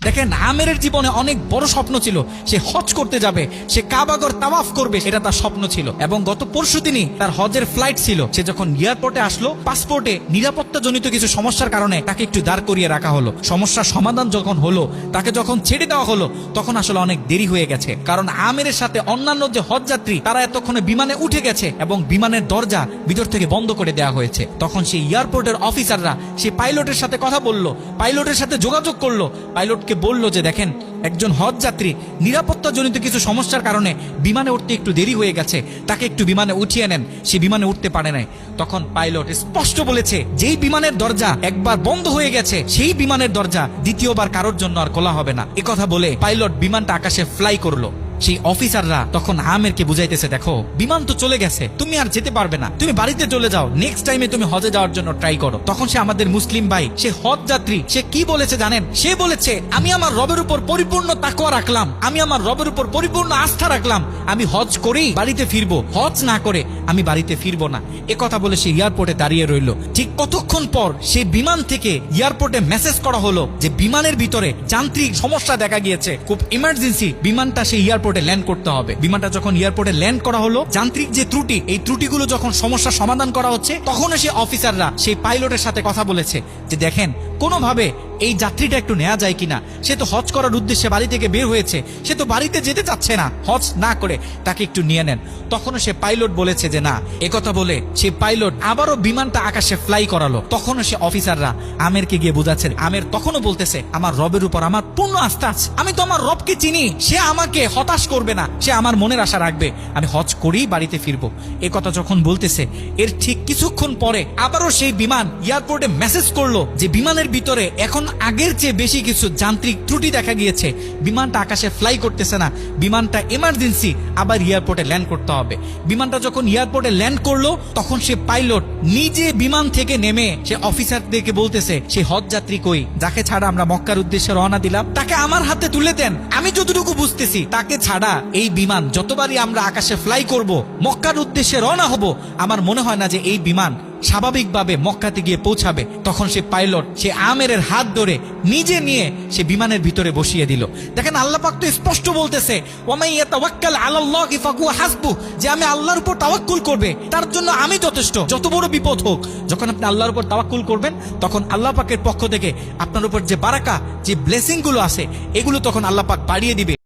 দেখেন, আমেরের জীবনে অনেক বড় স্বপ্ন ছিল। সে হজ করতে যাবে, সে কাবাগর তাওয়াফ করবে, এটা তার স্বপ্ন ছিল। এবং গত পরশুদিনই তার হজের ফ্লাইট ছিল। সে যখন এয়ারপোর্টে আসলো, পাসপোর্টে নিরাপত্তাজনিত কিছু সমস্যার কারণে তাকে একটু দাঁড় করিয়ে রাখা হলো। সমস্যার সমাধান যখন হলো, তাকে যখন ছেড়ে দেওয়া হলো, তখন আসলে অনেক দেরি হয়ে গেছে। কারণ আমেরের সাথে অন্যান্য যে হজ যাত্রী, তারা এতক্ষণে বিমানে উঠে গেছে এবং বিমানের দরজা ভিতর থেকে বন্ধ করে দেওয়া হয়েছে। তখন সেই এয়ারপোর্টের অফিসাররা সেই পাইলটের সাথে কথা বললো, পাইলটের সাথে যোগাযোগ করলো, পাইলটকে বলল যে দেখেন, একজন হজ যাত্রী নিরাপত্তাজনিত কিছু সমস্যার কারণে বিমানে উঠতে একটু দেরি হয়ে গেছে, তাকে একটু বিমানে উঠিয়ে নেন। সে বিমানে উঠতে পারে নাই। তখন পাইলট স্পষ্ট বলেছে, যেই বিমানের দরজা একবার বন্ধ হয়ে গেছে, সেই বিমানের দরজা দ্বিতীয়বার কারোর জন্য আর খোলা হবে না। কথা বলে পাইলট বিমানটা আকাশে ফ্লাই করলো। সেই অফিসাররা তখন আমেরকে বুঝাইতেছে, দেখো বিমান তো চলে গেছে, তুমি আর যেতে পারবে না, তুমি বাড়িতে চলে যাও, নেক্সট টাইমে তুমি হজে যাওয়ার জন্য ট্রাই করো। তখন সে আমাদের মুসলিম ভাই, সে হজ যাত্রী, সে কি বলেছে জানেন? সে বলেছে, আমি আমার রবের উপর পরিপূর্ণ তাকওয়া রাখলাম, আমি আমার রবের উপর পরিপূর্ণ আস্থা রাখলাম, আমি হজ করেই বাড়িতে ফিরবো, হজ না করে আমি বাড়িতে ফিরবো না। কথা বলে সে এয়ারপোর্টে দাঁড়িয়ে রইল। ঠিক কতক্ষণ পর সেই বিমান থেকে এয়ারপোর্টে মেসেজ করা হলো যে বিমানের ভিতরে যান্ত্রিক সমস্যা দেখা গিয়েছে, খুব ইমার্জেন্সি, বিমানটা সেই এয়ারপোর্টে ল্যান্ড করতে হবে। বিমানটা যখন এয়ারপোর্টে ল্যান্ড করা হলো, যান্ত্রিক যে ত্রুটি, এই ত্রুটিগুলো যখন সমস্যা সমাধান করা হচ্ছে, তখন সেই অফিসাররা সেই পাইলটের সাথে কথা বলেছে যে দেখেন, কোনোভাবে এই যাত্রীটা একটু নেওয়া যায় কিনা। সে তো হজ করার উদ্দেশ্যে বাড়ি থেকে বের হয়েছে, সে তো বাড়িতে যেতে চাচ্ছে না, হজ না করে তাকে একটু নিয়ে নেন। তখনও সে পাইলট বলেছে যে না। কথা বলে সে পাইলট আবারও বিমানটা আকাশে ফ্লাই করালো। তখনও সে অফিসাররা আমেরকে গিয়ে বোঝাচ্ছে। আমের তখনও বলতেছে, আমার রবের উপর আমার পূর্ণ আস্থা আছে, আমি তো আমার রবকে চিনি, সে আমাকে হতাশ করবে না, সে আমার মনের আশা রাখবে, আমি হজ করেই বাড়িতে ফিরবো। কথা যখন বলতেছে, এর ঠিক কিছুক্ষণ পরে আবারও সেই বিমান এয়ারপোর্টে মেসেজ করলো যে বিমানের ভিতরে এখন আগের চেয়ে বেশি কিছু যান্ত্রিক ত্রুটি দেখা গিয়েছে, বিমানটা আকাশে ফ্লাই করতেছে না, বিমানটা এমার্জেন্সি, আবার এয়ারপোর্টে ল্যান্ড করতে হবে। বিমানটা যখন এয়ারপোর্টে ল্যান্ড করলো, তখন সে পাইলট নিজে বিমান থেকে নেমে সে অফিসারদেরকে বলতেছে, সেই হজ যাত্রী কই, যাকে ছাড়া আমরা মক্কার উদ্দেশ্যে রওনা দিলাম, তাকে আমার হাতে তুলে দেন। আমি যতটুকু বুঝতেছি, তাকে ছাড়া এই বিমান যতবারই আমরা আকাশে ফ্লাই করব, মক্কার উদ্দেশ্যে রওনা হব, আমার মনে হয় না যে এই বিমান স্বাভাবিকভাবে মক্কাতে গিয়ে পৌঁছাবে। তখন সে পাইলট সে আমেরের হাত ধরে নিজে নিয়ে সে বিমানের ভিতরে বসিয়ে দিল। দেখেন, আল্লাহ পাক তো স্পষ্ট বলতেছে, ওয়ামান ইয়াতাওয়াক্কাল আলাল্লাহি ফাহুয়া হাসবুহ, যে আমি আল্লাহর উপর তাওয়াক্কুল করবে, তার জন্য আমি যথেষ্ট, যত বড় বিপদ হোক। যখন আপনি আল্লাহর উপর তাওয়াক্কুল করবেন, তখন আল্লাহ পাকের পক্ষ থেকে আপনার উপর যে বারাকা, যে ব্লেসিং গুলো আছে, এগুলো তখন আল্লাহ পাক বাড়িয়ে দিবে।